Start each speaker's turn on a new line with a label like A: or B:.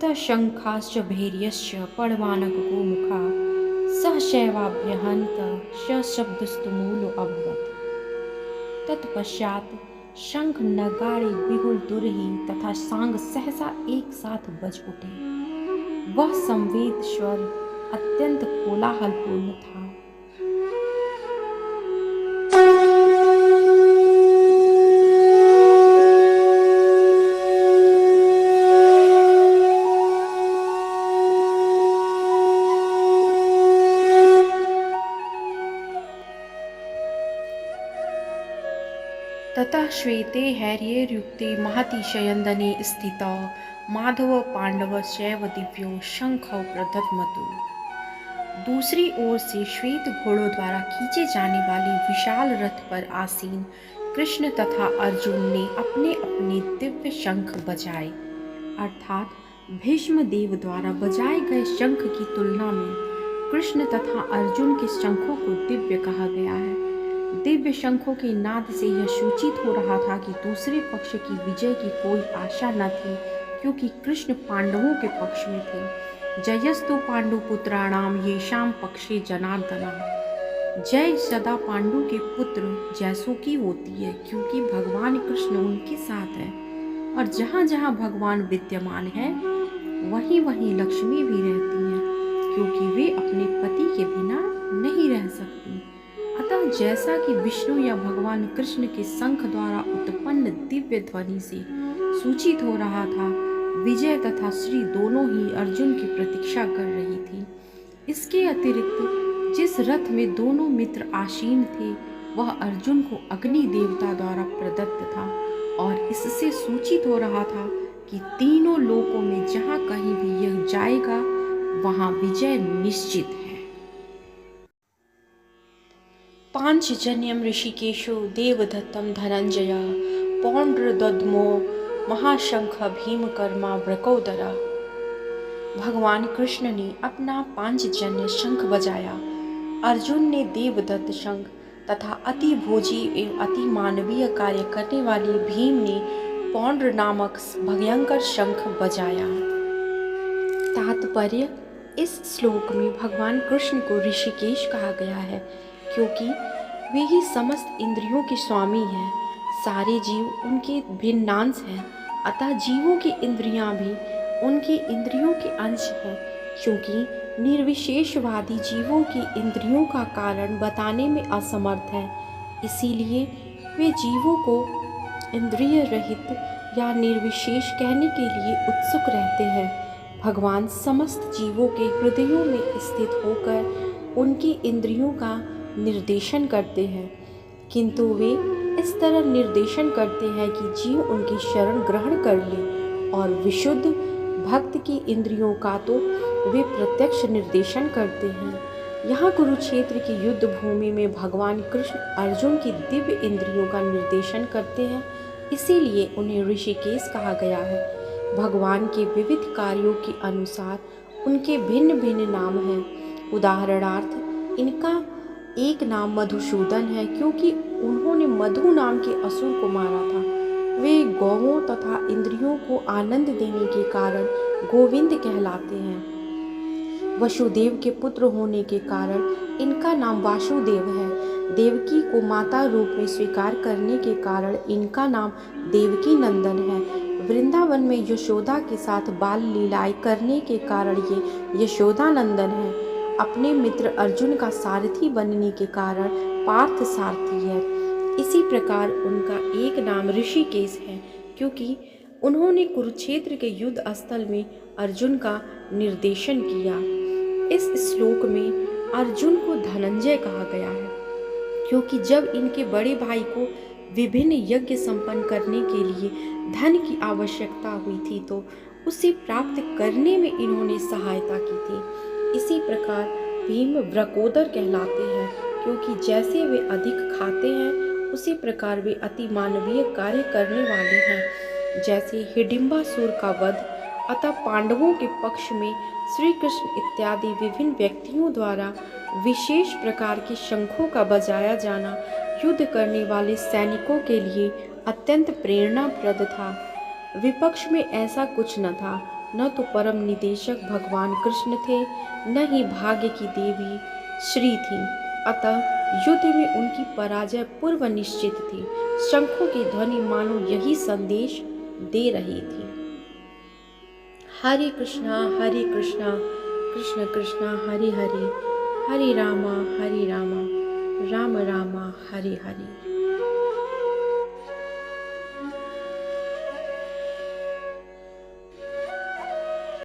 A: ततः शङ्खाश्च भैर्यश्च पणवानकगोमुखा सहशैवाभ्यहन्त सशब्दस्तु मूलो अभवत्। तत्पश्चात शंख नगाड़े बिगुल दुरही तथा सांग सहसा एक साथ बज उठे। वह संवेद स्वर अत्यंत कोलाहलपूर्ण था। ततः श्वेते हैर्यैर्युक्ते महातिशयन्दने स्थितौ माधव पांडवश्चैव दिव्यो शंखौ प्रदध्मतु। दूसरी ओर से श्वेत घोड़ों द्वारा खींचे जाने वाले विशाल रथ पर आसीन कृष्ण तथा अर्जुन ने अपने अपने दिव्य शंख बजाए। अर्थात भीष्म देव द्वारा बजाए गए शंख की तुलना में कृष्ण तथा अर्जुन के शंखों को दिव्य कहा गया है। दिव्य शंखों के नाद से यह सूचित हो रहा था कि दूसरे पक्ष की विजय की कोई आशा न थी, क्योंकि कृष्ण पांडवों के पक्ष में थे। जयस्तु पांडुपुत्राणाम येषाम पक्षे जनार्दना। जय सदा पांडु के पुत्र जैसों की होती है, क्योंकि भगवान कृष्ण उनके साथ है। और जहाँ जहाँ भगवान विद्यमान है वहीं वहीं लक्ष्मी भी रहती है, क्योंकि वे अपने पति के बिना नहीं रह सकती। अतः जैसा कि विष्णु या भगवान कृष्ण के शंख द्वारा उत्पन्न दिव्य ध्वनि से सूचित हो रहा था, विजय तथा श्री दोनों ही अर्जुन की प्रतीक्षा कर रही थी। इसके अतिरिक्त जिस रथ में दोनों मित्र आसीन थे वह अर्जुन को अग्नि देवता द्वारा प्रदत्त था, और इससे सूचित हो रहा था कि तीनों लोकों में जहाँ कहीं भी यह जाएगा वहाँ विजय निश्चित है। पांचजन्यम ऋषिकेशो देवदत्तम धनंजय पौंड्रदद्मो महाशंख भीमकर्मा वृकोदरा। भगवान कृष्ण ने अपना पांचजन्य शंख बजाया। अर्जुन ने देवदत्त शंख तथा अति भोजी एवं अति मानवीय कार्य करने वाले भीम ने पौंड्र नामक भयंकर शंख बजाया। तात्पर्य: इस श्लोक में भगवान कृष्ण को ऋषिकेश कहा गया है, क्योंकि वे ही समस्त इंद्रियों के स्वामी हैं। सारे जीव उनके भिन्नांश हैं, अतः जीवों की इंद्रियां भी उनकी इंद्रियों के अंश हैं। क्योंकि निर्विशेषवादी जीवों की इंद्रियों का कारण बताने में असमर्थ है, इसीलिए वे जीवों को इंद्रिय रहित या निर्विशेष कहने के लिए उत्सुक रहते हैं। भगवान समस्त जीवों के हृदयों में स्थित होकर उनकी इंद्रियों का निर्देशन करते हैं, किंतु वे इस तरह निर्देशन करते हैं कि जीव उनकी शरण ग्रहण कर ले, और विशुद्ध भक्त की इंद्रियों का तो वे प्रत्यक्ष निर्देशन करते हैं। यहाँ कुरुक्षेत्र की युद्ध भूमि में भगवान कृष्ण अर्जुन की दिव्य इंद्रियों का निर्देशन करते हैं, इसीलिए उन्हें ऋषिकेश कहा गया है। भगवान के विविध कार्यों के अनुसार उनके भिन्न भिन्न नाम हैं। उदाहरणार्थ इनका एक नाम मधुसूदन है, क्योंकि उन्होंने मधु नाम के असुर को मारा था। वे गौओं तथा इंद्रियों को आनंद देने के कारण गोविंद कहलाते हैं। वसुदेव के पुत्र होने के कारण इनका नाम वासुदेव है। देवकी को माता रूप में स्वीकार करने के कारण इनका नाम देवकी नंदन है। वृंदावन में यशोदा के साथ बाल लीलाएं करने के कारण ये यशोदा नंदन है। अपने मित्र अर्जुन का सारथी बनने के कारण पार्थ सारथी है। इसी प्रकार उनका एक नाम ऋषिकेश है, क्योंकि उन्होंने कुरुक्षेत्र के युद्ध स्थल में अर्जुन का निर्देशन किया। इस श्लोक में अर्जुन को धनंजय कहा गया है, क्योंकि जब इनके बड़े भाई को विभिन्न यज्ञ संपन्न करने के लिए धन की आवश्यकता हुई थी, तो उसे प्राप्त करने में इन्होंने सहायता की थी। इसी प्रकार भीम वृकोदर कहलाते हैं, क्योंकि जैसे वे अधिक खाते हैं उसी प्रकार वे अति मानवीय कार्य करने वाले हैं। जैसे हिडिंबासुर का वध, अतः पांडवों के पक्ष में श्री कृष्ण इत्यादि विभिन्न व्यक्तियों द्वारा विशेष प्रकार के शंखों का बजाया जाना युद्ध करने वाले सैनिकों के लिए अत्यंत प्रेरणाप्रद था। विपक्ष में ऐसा कुछ न था। न तो परम निदेशक भगवान कृष्ण थे, न ही भाग्य की देवी श्री थी। अतः युद्ध में उनकी पराजय पूर्व निश्चित थी। शंखों की ध्वनि मानो यही संदेश दे रही थी। हरे कृष्णा कृष्ण कृष्णा हरे हरे, हरे रामा राम रामा हरे हरे।